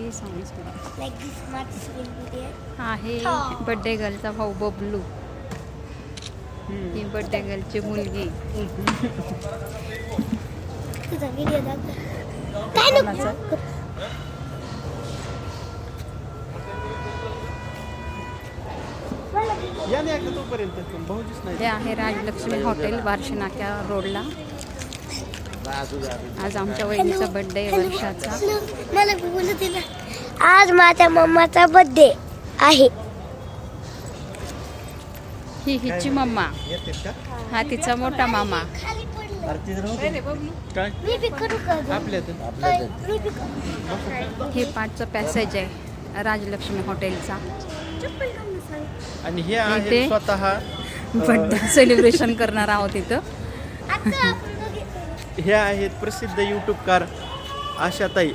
काही songs Like this much will be there. आहे birthday गर्लचा भाऊ बबलू, ही बर्थडे गर्लची मुलगी. तुझा व्हिडिओ दाखव. काय नको या नाही ऐकलं तोपर्यंत पण भाऊजीच हे नाही. आहे राजलक्ष्मी हॉटेल बार्शी नाक्या रोडला. आज आमच्या वहिनीचा बर्थडे वर्षाचा. मला बोलू दे ना. आज माझ्या मम्माचा बर्थडे आहे. ही हिची मम्मा, येतेत का? हा तिचा मोठा मामा. खाली पडलं. काय मी बी करू का गं? आपल्यात मी बी करू. हे 5चं पॅसेज आहे राजलक्ष्मी हॉटेलचा. चप्पल घालून सांग. आणि हे इथे आहे स्वतः बर्थडे सेलिब्रेशन करणार आहोत इथं. आता आपण दोघे करू. हे आहेत प्रसिद्ध यूट्यूबकार आशाताई.